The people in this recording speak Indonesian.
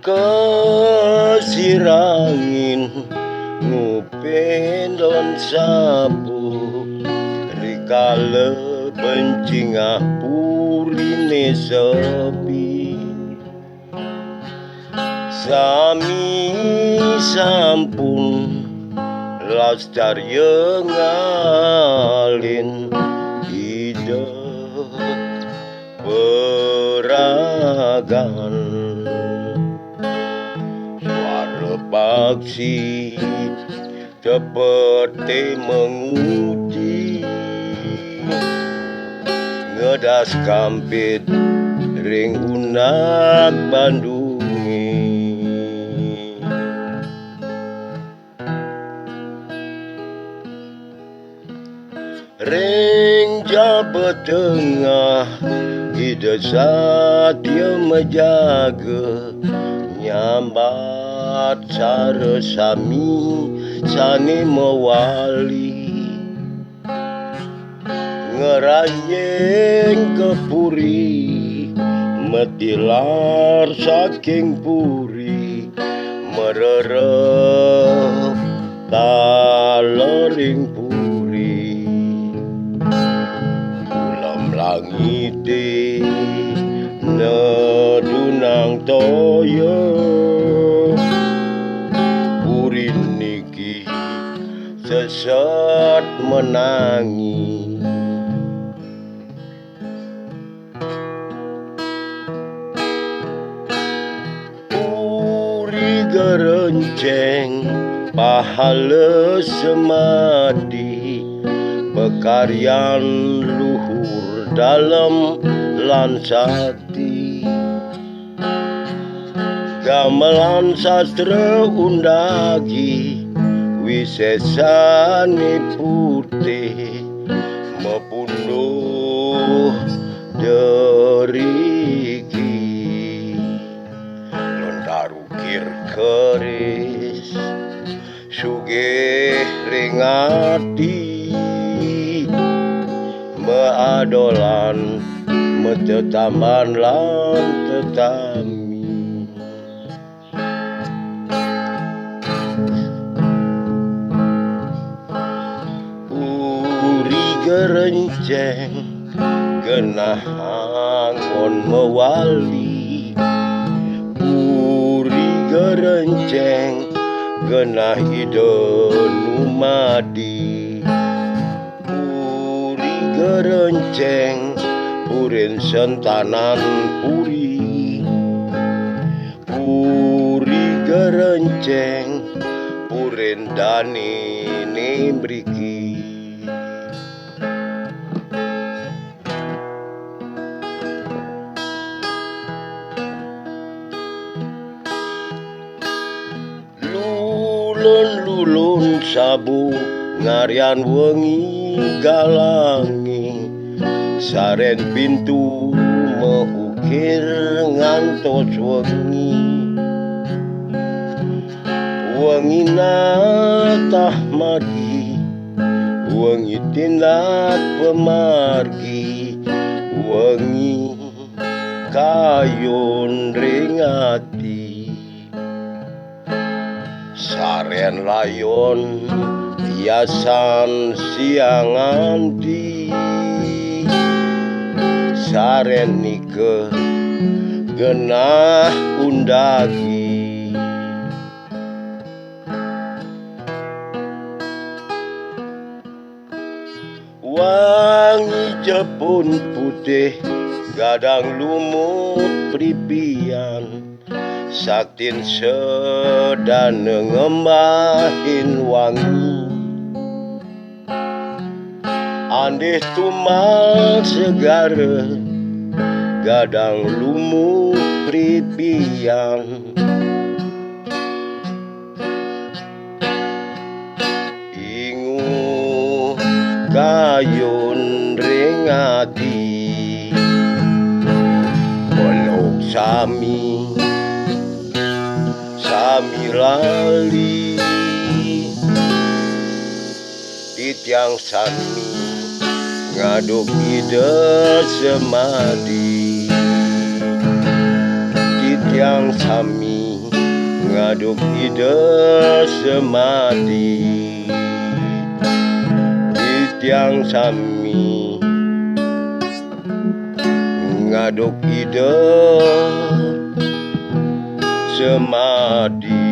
Kesirangin ngupendon sapu rikale bencingah purine sepi sami sampun lastar yengalin ide peragan suara paksi seperti menguji ngedas kampit ring unak Bandungi ring jabat tengah ide satya menjaga nyambat cara sami sani mewali ngeranyeng kepuri metilar saking puri mererep talering puri ulam langite nedunang toyo puri niki sesat menangi puri gerenceng pahala semadi pekaryan luhur dalam lansati gamelan sastra undagi wisesani putih mepunduh deriki lontarukir keris sugih ringati meadolan metetaman lan tetami puri gerenceng genah angon mewali puri gerenceng genah ide numadi puri gerenceng purin sentanan puri puri gerenceng purin dani nimbriki lulun sabu ngarian wengi galangi saren pintu meukir ngantos wengi natah madi wengi tindak pemargi wengi kayun ringati saren layon hiasan siang anti saren nike genah undagi wangi jepun putih gadang lumut pripian saktin sedan ngembahin wangi andih tumal segara gadang lumut pripian ingu kayun ringati peluk sami lali titiang sani ngaduk ide semadi titiang sami ngaduk ide semati di tiang sami ngaduk ide semati